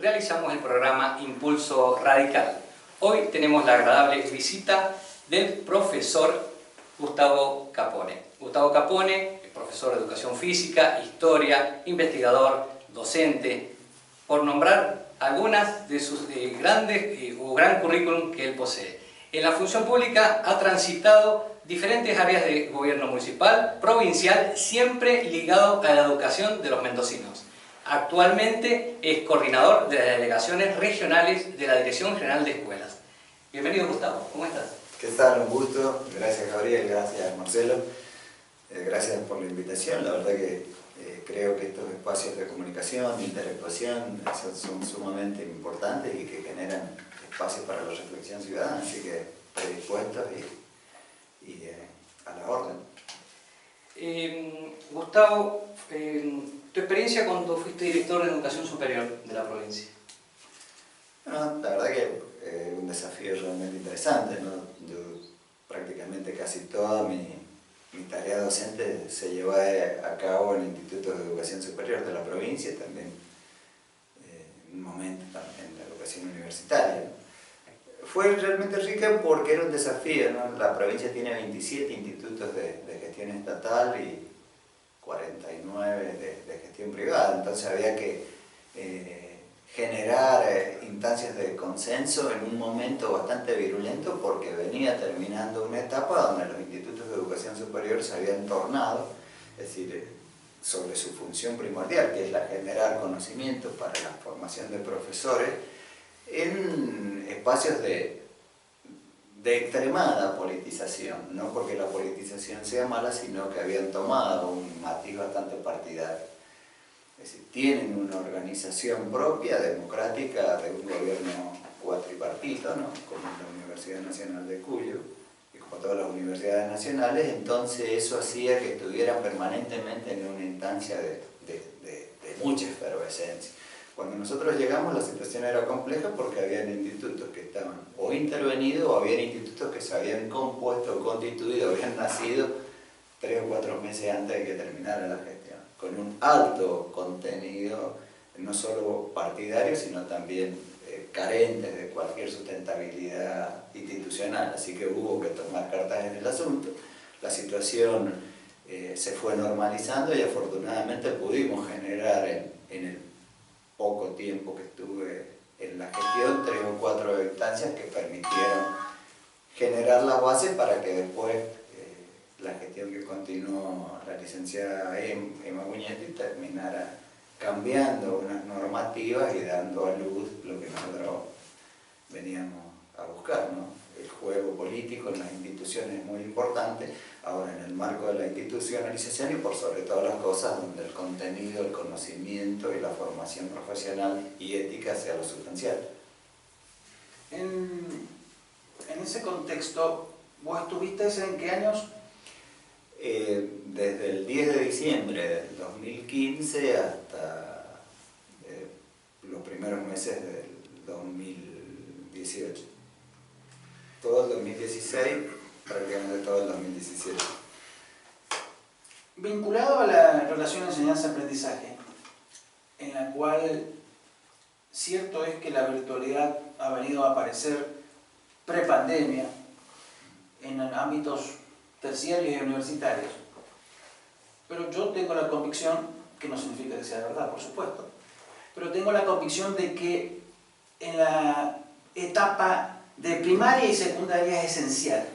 Realizamos el programa Impulso Radical. Hoy tenemos la agradable visita del profesor Gustavo Capone. Gustavo Capone es profesor de Educación Física, Historia, investigador, docente, por nombrar algunas de sus grandes o gran currículum que él posee. En la función pública ha transitado diferentes áreas de gobierno municipal, provincial, siempre ligado a la educación de los mendocinos. Actualmente es coordinador de las delegaciones regionales de la Dirección General de Escuelas. Bienvenido, Gustavo, ¿cómo estás? ¿Qué tal? Un gusto. Gracias, Gabriel, gracias, Marcelo. Gracias por la invitación. La verdad que creo que estos espacios de comunicación, de interactuación, son sumamente importantes y que generan espacios para la reflexión ciudadana, así que predispuestos y a la orden. Gustavo, tu experiencia cuando fuiste director de Educación Superior de la provincia. La verdad que un desafío realmente interesante, ¿no? Yo prácticamente casi toda mi tarea docente se llevó a cabo en el Instituto de Educación Superior de la provincia, también en un momento en la educación universitaria. Fue realmente rica porque era un desafío, ¿no? La provincia tiene 27 institutos de gestión estatal y 49 de gestión privada, entonces había que generar instancias de consenso en un momento bastante virulento porque venía terminando una etapa donde los institutos de educación superior se habían tornado, es decir, sobre su función primordial, que es la generar conocimiento para la formación de profesores, en espacios de extremada politización, no porque la politización sea mala, sino que habían tomado un matiz bastante partidario. Es decir, tienen una organización propia, democrática, de un gobierno cuatripartito, ¿no? Como la Universidad Nacional de Cuyo, y como todas las universidades nacionales, entonces eso hacía que estuvieran permanentemente en una instancia de mucha efervescencia. Cuando nosotros llegamos la situación era compleja porque habían institutos que estaban o intervenidos o habían institutos que se habían compuesto o constituido, habían nacido 3 o 4 meses antes de que terminara la gestión, con un alto contenido, no solo partidario, sino también carentes de cualquier sustentabilidad institucional, así que hubo que tomar cartas en el asunto. La situación se fue normalizando y afortunadamente pudimos generar en el poco tiempo que estuve en la gestión, 3 o 4 instancias que permitieron generar las bases para que después la gestión que continuó la licenciada Emma Buñetti terminara cambiando unas normativas y dando a luz lo que nosotros veníamos a buscar, ¿no? El juego político en las instituciones es muy importante, ahora en el marco de la institucionalización y por sobre todas las cosas donde el contenido, el conocimiento y la formación profesional y ética sea lo sustancial. En ese contexto, ¿vos estuviste en qué años? Desde el 10 de diciembre del 2015 hasta los primeros meses del 2018. Todo el 2016, prácticamente todo el 2017. Vinculado a la relación enseñanza-aprendizaje, en la cual cierto es que la virtualidad ha venido a aparecer pre-pandemia en ámbitos terciarios y universitarios, pero yo tengo la convicción, que no significa que sea verdad, por supuesto, pero tengo la convicción de que en la etapa de primaria y secundaria es esencial.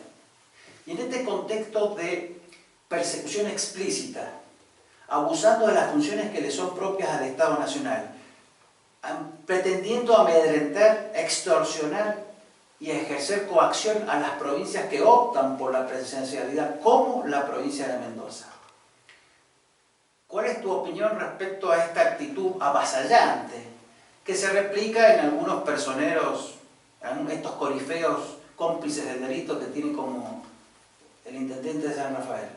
Y en este contexto de persecución explícita, abusando de las funciones que le son propias al Estado Nacional, pretendiendo amedrentar, extorsionar y ejercer coacción a las provincias que optan por la presencialidad, como la provincia de Mendoza. ¿Cuál es tu opinión respecto a esta actitud avasallante que se replica en algunos personeros, estos corifeos cómplices del delito que tiene como el intendente de San Rafael?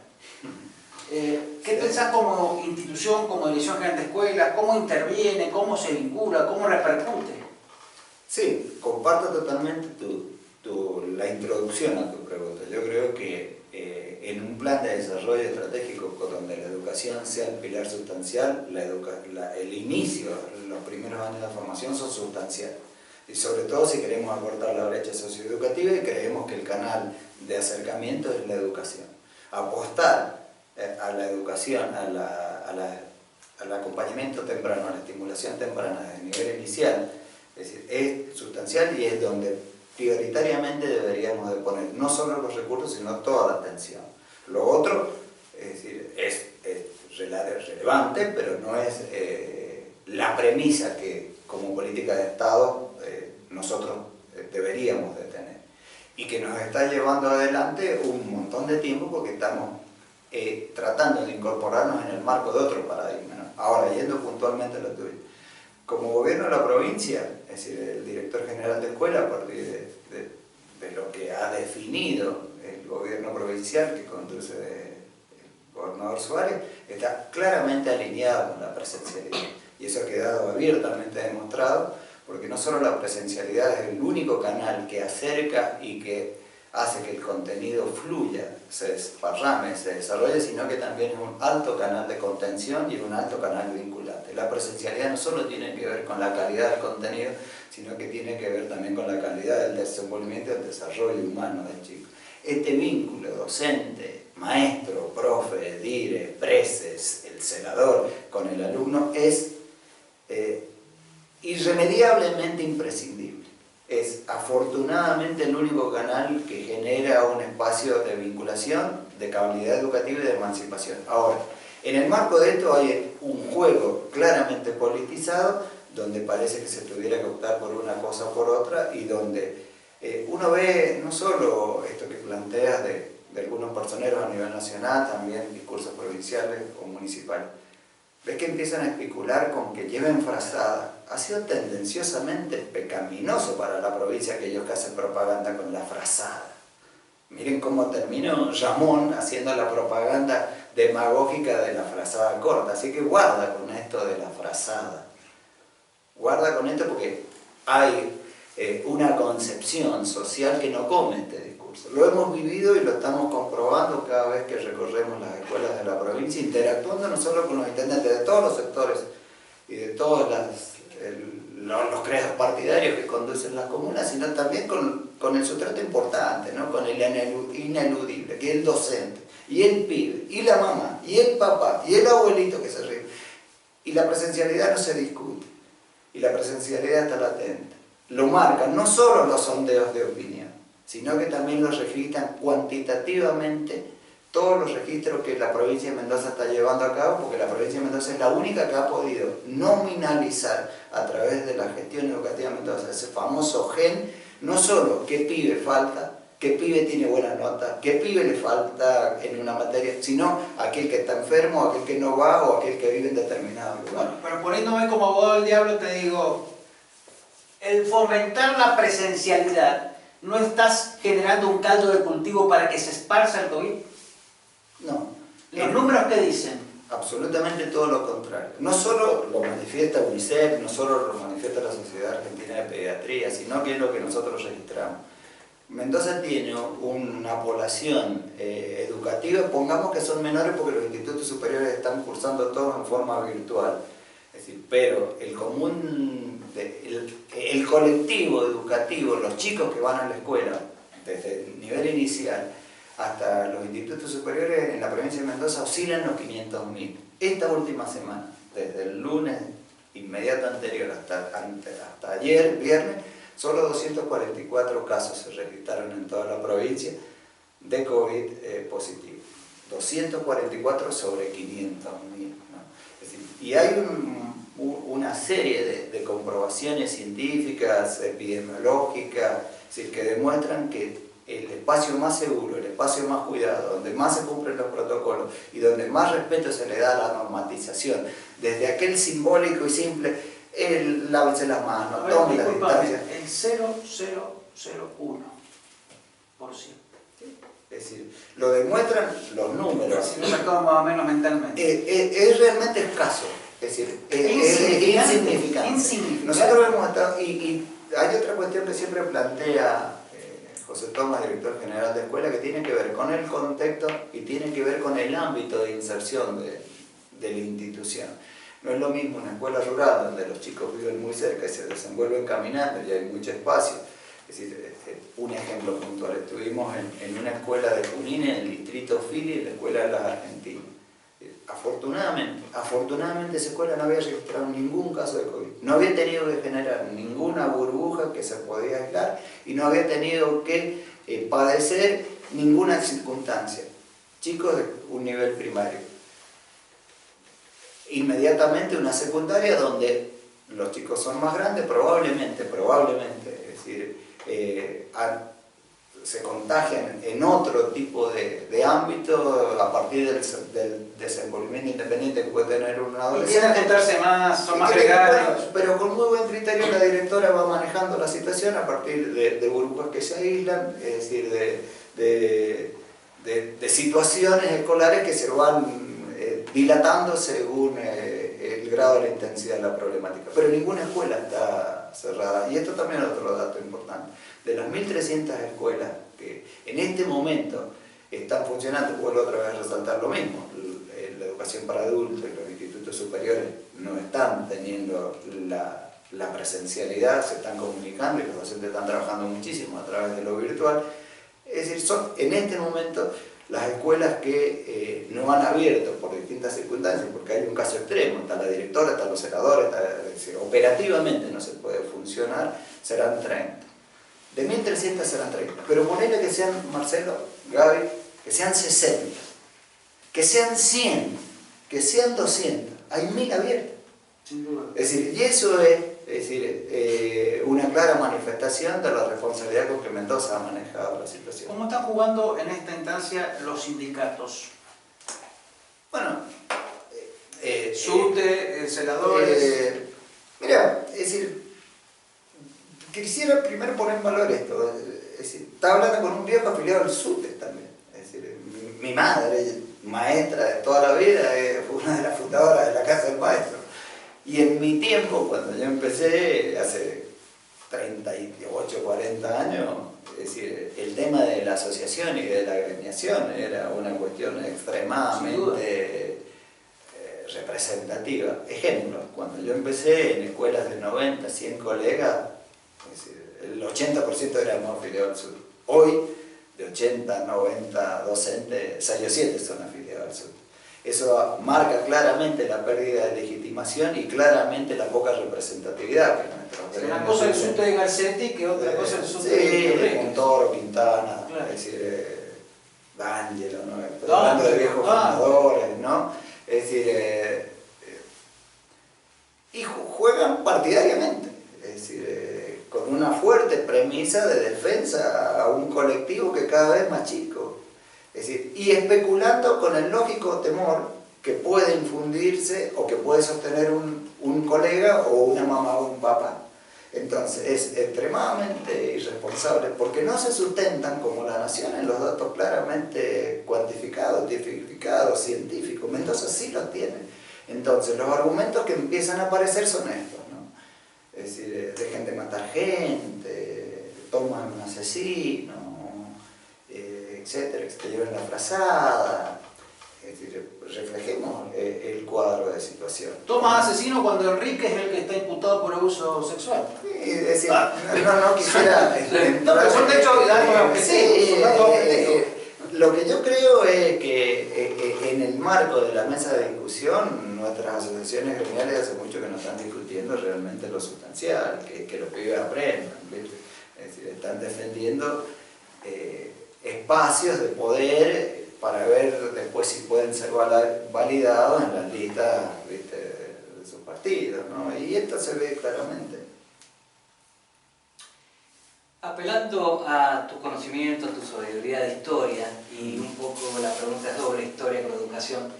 ¿Qué pensás como institución, como Dirección General de Escuelas? ¿Cómo interviene? ¿Cómo se vincula? ¿Cómo repercute? Sí, comparto totalmente la introducción a tu pregunta. Yo creo que en un plan de desarrollo estratégico donde la educación sea el pilar sustancial, el inicio, los primeros años de formación son sustanciales. Y sobre todo si queremos acortar la brecha socioeducativa y creemos que el canal de acercamiento es la educación. Apostar a la educación, al acompañamiento temprano, a la estimulación temprana desde el nivel inicial, es decir, es sustancial y es donde prioritariamente deberíamos de poner no solo los recursos, sino toda la atención. Lo otro, es decir, es relevante, pero no es la premisa que como política de Estado nosotros deberíamos de tener. Y que nos está llevando adelante un montón de tiempo porque estamos tratando de incorporarnos en el marco de otro paradigma, ¿no? Ahora, yendo puntualmente a lo tuyo. Como gobierno de la provincia, es decir, el director general de escuela, a partir de lo que ha definido el gobierno provincial que conduce el gobernador Suárez, está claramente alineado con la presencialidad. Y eso ha quedado abiertamente demostrado, porque no solo la presencialidad es el único canal que acerca y que hace que el contenido fluya, se desparrame, se desarrolle, sino que también es un alto canal de contención y un alto canal vinculante. La presencialidad no solo tiene que ver con la calidad del contenido, sino que tiene que ver también con la calidad del desenvolvimiento y del desarrollo humano del chico. Este vínculo docente, maestro, profe, dire, preses, el celador con el alumno es irremediablemente imprescindible. Es afortunadamente el único canal que genera un espacio de vinculación, de calidad educativa y de emancipación. Ahora, en el marco de esto hay un juego claramente politizado, donde parece que se tuviera que optar por una cosa o por otra, y donde uno ve no solo esto que planteas de algunos personeros a nivel nacional, también discursos provinciales o municipales. Ves que empiezan a especular con que lleven frazada. Ha sido tendenciosamente pecaminoso para la provincia aquellos que hacen propaganda con la frazada. Miren cómo terminó Ramón haciendo la propaganda demagógica de la frazada corta. Así que guarda con esto de la frazada. Guarda con esto porque hay una concepción social que no come este discurso. Lo hemos vivido y lo estamos comprobando cada vez que recorremos las escuelas de la provincia, interactuando no solo con los intendentes de todos los sectores y de todos los credos partidarios que conducen las comunas, sino también con el sustrato importante, ¿no? Con el ineludible, que es el docente, y el pibe, y la mamá, y el papá, y el abuelito que se ríe. Y la presencialidad no se discute, y la presencialidad está latente. Lo marcan no solo los sondeos de opinión, sino que también los registran cuantitativamente todos los registros que la provincia de Mendoza está llevando a cabo, porque la provincia de Mendoza es la única que ha podido nominalizar a través de la gestión educativa de Mendoza ese famoso gen, no solo qué pibe falta, qué pibe tiene buena nota, qué pibe le falta en una materia, sino aquel que está enfermo, aquel que no va o aquel que vive en determinado lugar. Bueno, pero poniéndome como abogado del diablo te digo, el fomentar la presencialidad, ¿no estás generando un caldo de cultivo para que se esparza el COVID? No. ¿Los números qué dicen? Absolutamente todo lo contrario. No solo lo manifiesta UNICEF, no solo lo manifiesta la Sociedad Argentina de Pediatría, sino que es lo que nosotros registramos. Mendoza tiene una población educativa, pongamos que son menores porque los institutos superiores están cursando todos en forma virtual. Es decir, pero el colectivo educativo, los chicos que van a la escuela, desde el nivel inicial hasta los institutos superiores en la provincia de Mendoza oscilan los 500.000. Esta última semana, desde el lunes inmediato anterior hasta ayer, viernes, solo 244 casos se registraron en toda la provincia de COVID positivo. 244 sobre 500.000, ¿no? Es decir, y hay una serie de comprobaciones científicas, epidemiológicas, es decir, que demuestran que el espacio más seguro, el espacio más cuidado, donde más se cumplen los protocolos y donde más respeto se le da a la normatización, desde aquel simbólico y simple, lávense las manos, tomen la distancia. El 0,001%. Es decir, lo demuestran los números. Si no sacamos más o menos mentalmente. Es realmente escaso, es decir, es insignificante. Nosotros hemos estado, y hay otra cuestión que siempre plantea José Tomás, director general de escuela, que tiene que ver con el contexto y tiene que ver con el ámbito de inserción de la institución. No es lo mismo una escuela rural donde los chicos viven muy cerca y se desenvuelven caminando y hay mucho espacio. Es decir, un ejemplo puntual, estuvimos en una escuela de Junín, en el distrito Fili, en la escuela de las Argentinas. Afortunadamente esa escuela no había registrado ningún caso de COVID. No había tenido que generar ninguna burbuja que se podía aislar y no había tenido que padecer ninguna circunstancia. Chicos de un nivel primario. Inmediatamente una secundaria donde los chicos son más grandes, probablemente, es decir, se contagian en otro tipo de ámbito a partir del desenvolvimiento independiente que puede tener un adolescente. Y quieren juntarse más, son más gregarios. Pero con muy buen criterio la directora va manejando la situación a partir de burbujas que se aíslan, es decir, de situaciones escolares que se van dilatando según el grado de la intensidad de la problemática. Pero ninguna escuela está cerrada. Y esto también es otro dato importante. De las 1.300 escuelas que en este momento están funcionando, vuelvo otra vez a resaltar lo mismo, la educación para adultos y los institutos superiores no están teniendo la presencialidad, se están comunicando y los docentes están trabajando muchísimo a través de lo virtual. Es decir, son en este momento las escuelas que no han abierto por distintas circunstancias, porque hay un caso extremo, está la directora, están los senadores, operativamente no se puede funcionar, serán 30. De 1.300 serán 30, pero ponele que sean, Marcelo, Gaby, que sean 60, que sean 100, que sean 200, hay 1.000 abiertas. Sin duda. Es decir, y eso es una clara manifestación de la responsabilidad complementosa ha manejado la situación. ¿Cómo están jugando en esta instancia los sindicatos? Bueno, SUTE, celadores. Mira, es decir, quisiera primero poner en valor esto. Es decir, estaba hablando con un viejo afiliado al SUTE también. Es decir, mi madre, maestra de toda la vida, fue una de las fundadoras de la Casa del Maestro. Y en mi tiempo, cuando yo empecé, hace 38, 40 años, es decir, el tema de la asociación y de la agremiación era una cuestión extremadamente representativa. Ejemplo, cuando yo empecé en escuelas de 90, 100 colegas, es decir, el 80% éramos afiliados al SUT. Hoy, de 80, 90 docentes, 6 o 7 son afiliados al SUT. Eso marca claramente la pérdida de legitimación y claramente la poca representatividad que nuestros. Una cosa es el SUTE de Garcetti que otra cosa es el SUTE de Montoro, Quintana, claro. Es decir, D'Angelo, ¿no? Hablando de viejos fundadores, ¿no? Es decir, y juegan partidariamente, es decir, con una fuerte premisa de defensa a un colectivo que cada vez es más chico. Es decir, y especulando con el lógico temor que puede infundirse o que puede sostener un colega o una mamá o un papá. Entonces es extremadamente irresponsable porque no se sustentan como la nación en los datos claramente cuantificados, tipificados, científicos. Mendoza sí los tiene. Entonces los argumentos que empiezan a aparecer son estos, ¿no? Es decir, dejen de matar gente, toman un asesino, etcétera, que se te lleven la frazada. Es decir, reflejemos el cuadro de situación. Tomas asesino cuando Enrique es el que está imputado por abuso sexual. Sí, es decir, no quisiera... No, pero son de hecho datos objetivos. Lo que yo creo es que en el marco de la mesa de discusión, nuestras asociaciones gremiales hace mucho que no están discutiendo realmente lo sustancial, que los pibes aprendan, ¿viste? Es decir, están defendiendo espacios de poder para ver después si pueden ser validados en las listas, ¿viste?, de sus partidos, ¿no? Y esto se ve claramente. Apelando a tu conocimiento, a tu sabiduría de historia, y un poco la pregunta es doble, historia con educación.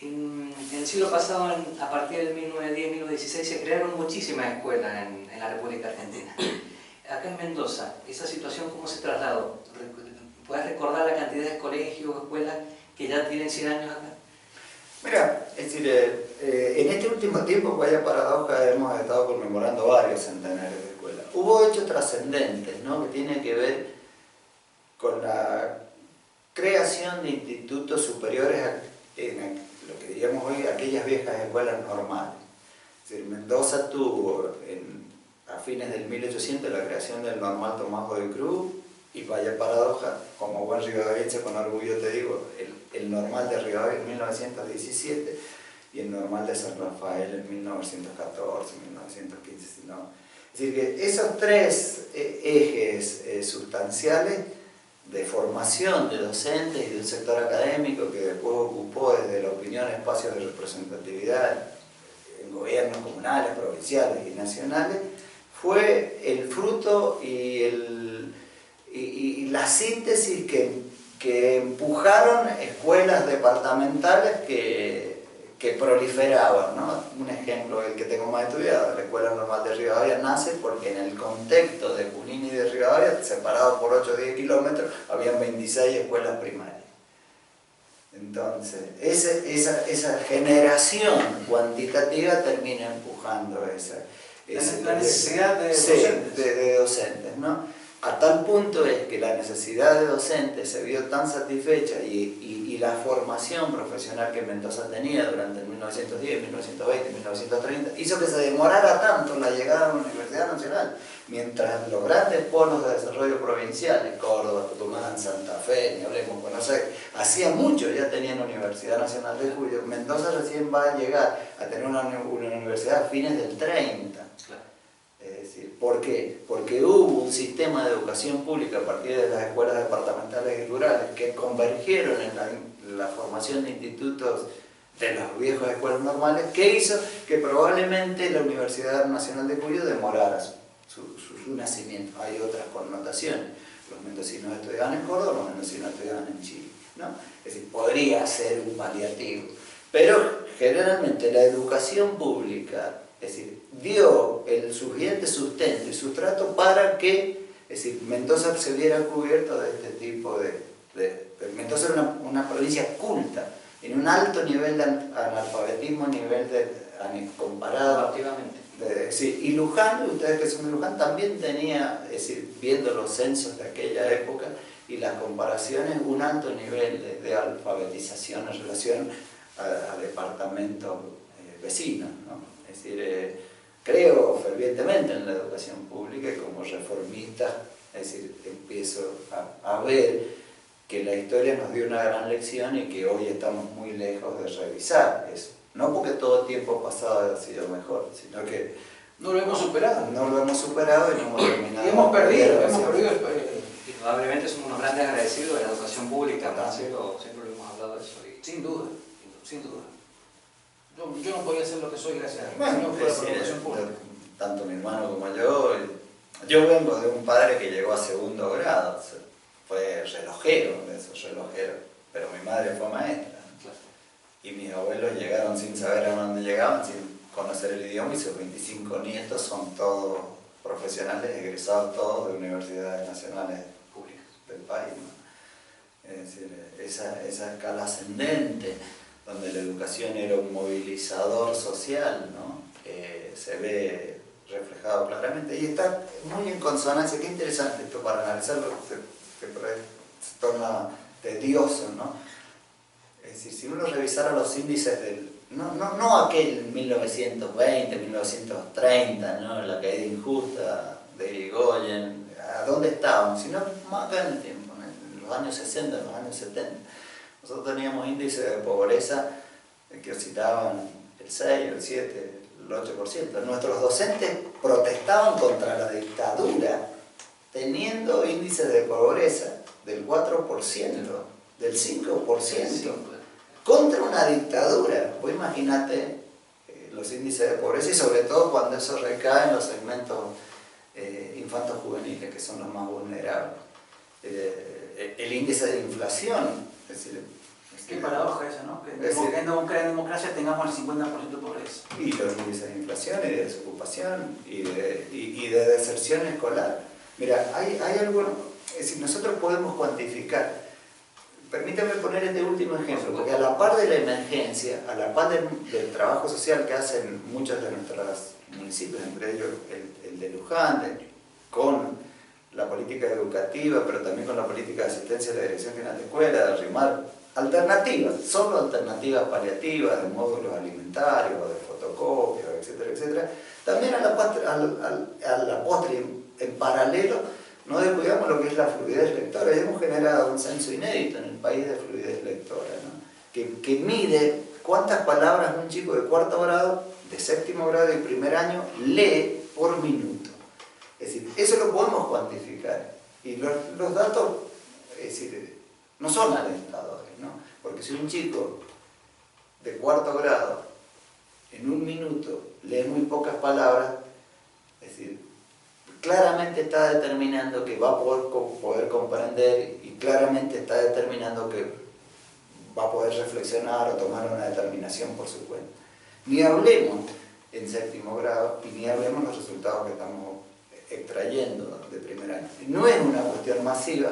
En el siglo pasado, a partir del 1910-1916, se crearon muchísimas escuelas en la República Argentina. Acá en Mendoza, ¿esa situación cómo se trasladó? ¿Puedes recordar la cantidad de colegios o escuelas que ya tienen 100 años acá? Mira, es decir, en este último tiempo, vaya paradoja, hemos estado conmemorando varios centenares de escuelas. Hubo hechos trascendentes, ¿no?, que tienen que ver con la creación de institutos superiores en lo que diríamos hoy aquellas viejas escuelas normales. Es decir, Mendoza tuvo a fines del 1800 la creación del Normal Tomás de Cruz, y vaya paradoja, como buen rivadavierense con orgullo te digo, el Normal de Rivadavia en 1917 y el Normal de San Rafael en 1914, 1915. ¿no? Es decir, que esos tres ejes sustanciales de formación de docentes y del sector académico, que después ocupó desde la opinión espacios de representatividad en gobiernos comunales, provinciales y nacionales, fue el fruto y la síntesis que empujaron escuelas departamentales que proliferaban, ¿no? Un ejemplo, el que tengo más estudiado, la Escuela Normal de Rivadavia nace porque en el contexto de Junín y de Rivadavia, separados por 8 o 10 kilómetros, habían 26 escuelas primarias. Entonces, esa generación cuantitativa termina empujando la necesidad de docentes. De docentes, ¿no? A tal punto es que la necesidad de docentes se vio tan satisfecha y la formación profesional que Mendoza tenía durante el 1910, 1920, 1930 hizo que se demorara tanto la llegada a la Universidad Nacional, mientras los grandes polos de desarrollo provinciales, Córdoba, Tucumán, Santa Fe, ni hablemos, Buenos Aires, hacía mucho ya tenían Universidad Nacional de Cuyo. Mendoza recién va a llegar a tener una universidad a fines del 30. Es decir, ¿por qué? Porque hubo un sistema de educación pública a partir de las escuelas departamentales y rurales que convergieron en la formación de institutos de las viejas escuelas normales, que hizo que probablemente la Universidad Nacional de Cuyo demorara su nacimiento. Hay otras connotaciones. Los mendocinos estudiaban en Córdoba, los mendocinos estudiaban en Chile, ¿no? Es decir, podría ser un paliativo. Pero generalmente la educación pública, es decir, dio el suficiente sustento y sustrato para que, es decir, Mendoza se viera cubierto de este tipo Mendoza era una provincia culta, en un alto nivel de analfabetismo, comparado. Sí, y Luján, ustedes que son de Luján, también tenía, es decir, viendo los censos de aquella época y las comparaciones, un alto nivel de alfabetización en relación a departamentos vecinos, ¿no? Es decir, creo fervientemente en la educación pública y como reformista, es decir, empiezo a ver que la historia nos dio una gran lección y que hoy estamos muy lejos de revisar eso. No porque todo el tiempo pasado haya sido mejor, sino que no lo hemos superado. No lo hemos superado y no hemos terminado. Y hemos perdido. Indudablemente somos unos grandes agradecidos de la educación pública, Marcelo, siempre lo hemos hablado de eso. Sin duda, sin duda. Yo no podía ser lo que soy gracias a Dios, bueno, si no fuera por la educación pública. Tanto mi hermano como yo vengo de un padre que llegó a 2.º grado, fue relojero, pero mi madre fue maestra. Y mis abuelos llegaron sin saber a dónde llegaban, sin conocer el idioma, y sus 25 nietos son todos profesionales, egresados todos de universidades nacionales públicas del país, ¿no? Es decir, esa escala ascendente, donde la educación era un movilizador social, ¿no? Se ve reflejado claramente y está muy en consonancia. Qué interesante esto para analizarlo, se torna tedioso, ¿no? Es decir, si uno revisara los índices no aquel 1920, 1930, ¿no? La caída injusta de Irigoyen, ¿a dónde estábamos? Sino más acá en el tiempo, ¿no? En los años 60, en los años 70. Nosotros teníamos índices de pobreza que oscilaban el 6, el 7, el 8%. Nuestros docentes protestaban contra la dictadura, teniendo índices de pobreza del 4%, del 5%, contra una dictadura. Vos imaginate los índices de pobreza y sobre todo cuando eso recae en los segmentos infantos juveniles, que son los más vulnerables. El índice de inflación, es decir, qué paradoja esa, ¿no? Que en democracia tengamos el 50% de pobreza. Y los índices de inflación y de desocupación y de deserción escolar. Mira, hay algo, es decir, nosotros podemos cuantificar. Permítame poner este último ejemplo, porque a la par de la emergencia, a la par del trabajo social que hacen muchos de nuestros municipios, entre ellos el de Luján, con la política educativa, pero también con la política de asistencia de la Dirección General de Escuela, de arrimar alternativas, solo alternativas paliativas, de módulos alimentarios, o de fotocopias, etcétera, etcétera. También a la postre, en paralelo, no descuidamos lo que es la fluidez lectora, y hemos generado un censo inédito en el país de fluidez lectora, ¿no? que mide cuántas palabras un chico de cuarto grado, de séptimo grado y primer año lee por minuto. Es decir, eso lo podemos cuantificar. Y los datos, es decir, no son alentadores, ¿no? Porque si un chico de cuarto grado en un minuto lee muy pocas palabras, es decir, claramente está determinando que va a poder comprender y claramente está determinando que va a poder reflexionar o tomar una determinación por su cuenta. Ni hablemos en séptimo grado y ni hablemos los resultados que estamos extrayendo de primer año. No es una cuestión masiva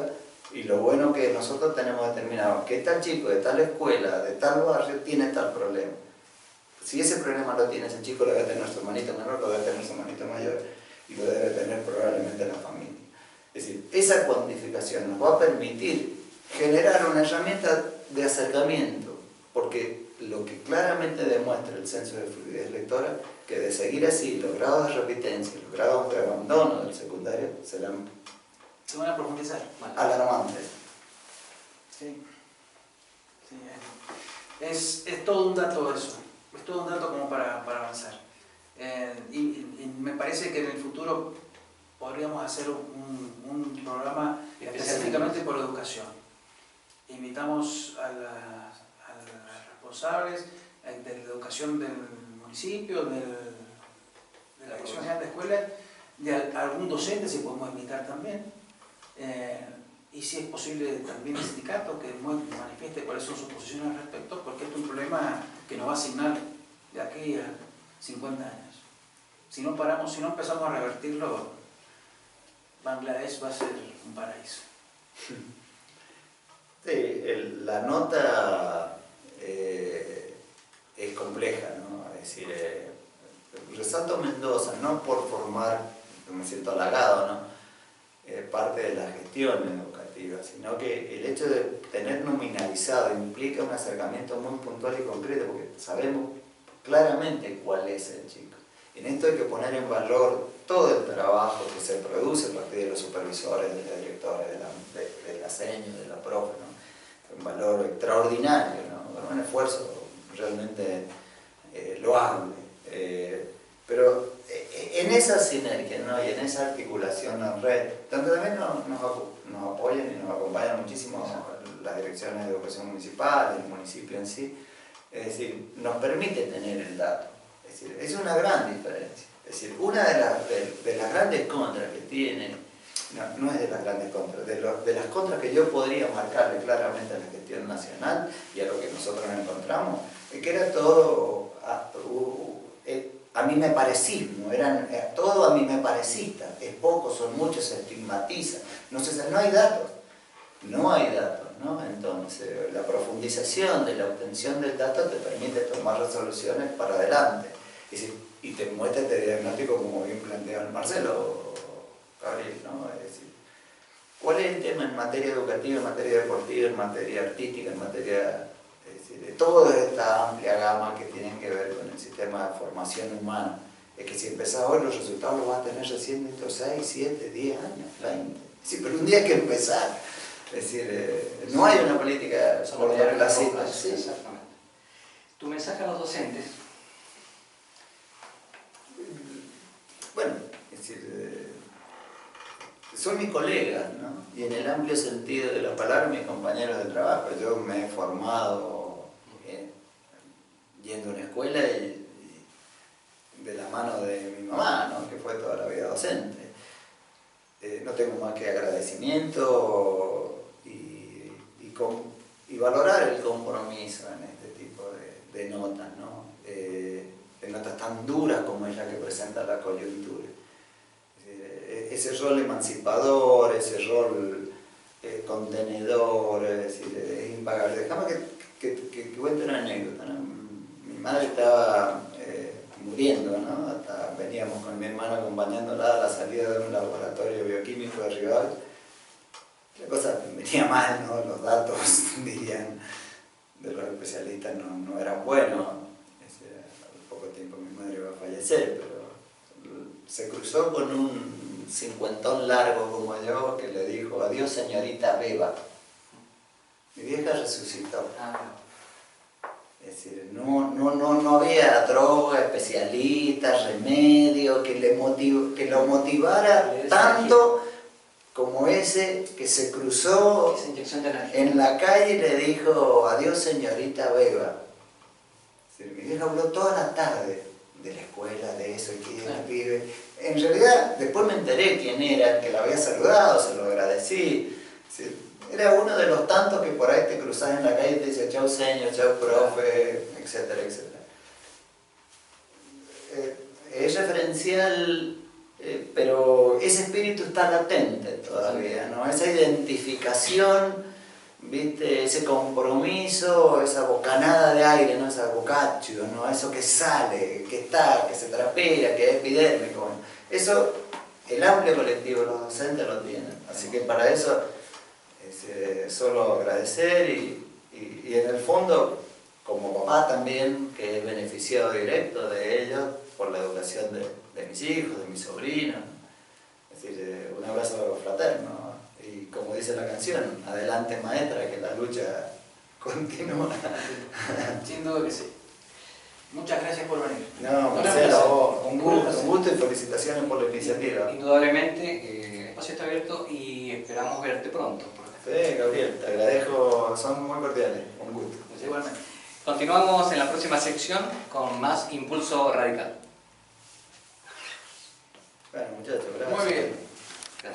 y lo bueno que nosotros tenemos determinado que tal chico de tal escuela, de tal barrio, tiene tal problema. Si ese problema lo tiene ese chico, lo debe tener su hermanito menor, lo debe tener su hermanito mayor y lo debe tener probablemente la familia. Es decir, esa cuantificación nos va a permitir generar una herramienta de acercamiento, porque lo que claramente demuestra el censo de fluidez lectora, que de seguir así, los grados de repitencia, los grados de abandono del secundario serán se van a profundizar. alarmantes. Sí. Sí, es todo un dato eso, es todo un dato como para avanzar. Y me parece que en el futuro podríamos hacer un programa específicamente por educación. Invitamos a las responsables de la educación del municipio, de la Dirección General de Escuela, de algún docente si podemos invitar también, y si es posible también el sindicato que manifieste cuáles son sus posiciones al respecto, porque esto es un problema que nos va a asignar de aquí a 50 años. Si no paramos, si no empezamos a revertirlo, Bangladesh va a ser un paraíso. Sí, la nota es compleja, ¿no? Es decir, resalto Mendoza, no por formar, me siento halagado, ¿no? Parte de la gestión educativa, sino que el hecho de tener nominalizado implica un acercamiento muy puntual y concreto, porque sabemos claramente cuál es el chico. En esto hay que poner en valor todo el trabajo que se produce a partir de los supervisores, de la directora, de la seño, de la profe, ¿no? Un valor extraordinario, ¿no? Un esfuerzo realmente loable. Pero en esa sinergia, ¿no? Y en esa articulación en red, donde también nos apoyan y nos acompañan muchísimo las direcciones de educación municipal, el municipio en sí, es decir, nos permite tener el dato. Es decir, es una gran diferencia. Es decir, una de las grandes contras que tiene, no es de las grandes contras, de las contras que yo podría marcarle claramente a la gestión nacional y a lo que nosotros encontramos, es que era todo a mí me parecismo, todo a mí me parecista, es poco, son muchos, se estigmatiza, no hay datos, ¿no? Entonces, la profundización de la obtención del dato te permite tomar resoluciones para adelante, y te muestra este diagnóstico como bien planteado el Marcelo Gabriel, ¿no? Es decir, ¿cuál es el tema en materia educativa, en materia deportiva, en materia artística, en materia... de toda esta amplia gama que tienen que ver con el sistema de formación humana? Es que si empezás hoy, los resultados los vas a tener recién dentro de 6, 7, 10 años, 20. Sí, pero un día hay que empezar. Es decir, no hay una política por sobre la cita. Sí. Exactamente. Tu mensaje a los docentes. Bueno, es decir, son mis colegas, ¿no? Y en el amplio sentido de la palabra, mis compañeros de trabajo. Yo me he formado yendo a una escuela y de la mano de mi mamá, ¿no? Que fue toda la vida docente. No tengo más que agradecimiento y valorar el compromiso en este tipo de notas, ¿no? De notas tan duras como es la que presenta la coyuntura. Ese rol emancipador, ese rol contenedor, es decir, es impagable. Déjame que cuente una anécdota, ¿no? Mi madre estaba muriendo, ¿no? veníamos con mi hermano acompañándola a la salida de un laboratorio bioquímico de Rival. La cosa venía mal, ¿no? Los datos, dirían, de los especialistas no eran buenos. Al poco tiempo mi madre iba a fallecer, pero se cruzó con un cincuentón largo como yo que le dijo: adiós señorita Beba. Mi vieja resucitó. Es decir, no había droga, especialistas, remedio que lo motivara tanto como ese que se cruzó en la calle y le dijo: adiós señorita Beba. Es decir, mi vieja habló toda la tarde de la escuela, de eso, y que el pibe. En realidad, después me enteré quién era, que la había saludado, se lo agradecí. Es decir, era uno de los tantos que por ahí te cruzás en la calle y te dice: chau señor, chau profe, etcétera, etcétera. Es referencial, pero ese espíritu está latente todavía, ¿no? Esa identificación, ¿viste? Ese compromiso, esa bocanada de aire, ¿no? Esa bocacho, ¿no? Eso que sale, que está, que se transpira, que es epidérmico. Eso el amplio colectivo de los docentes lo tienen. Así que para eso solo agradecer y en el fondo, como papá también, que es beneficiado directo de ellos por la educación de mis hijos, de mis sobrinos. Es decir, un abrazo fraterno. Y como dice la canción, adelante maestra, que la lucha continúa. Sin duda que sí. Muchas gracias por venir. No, Marcelo, un gusto y felicitaciones por la iniciativa. Indudablemente, el espacio está abierto y esperamos verte pronto. Sí, Gabriel, te agradezco, son muy cordiales, un gusto. Igualmente. Continuamos en la próxima sección con más Impulso Radical. Bueno, muchachos, gracias. Muy bien. Gracias. Muy bien.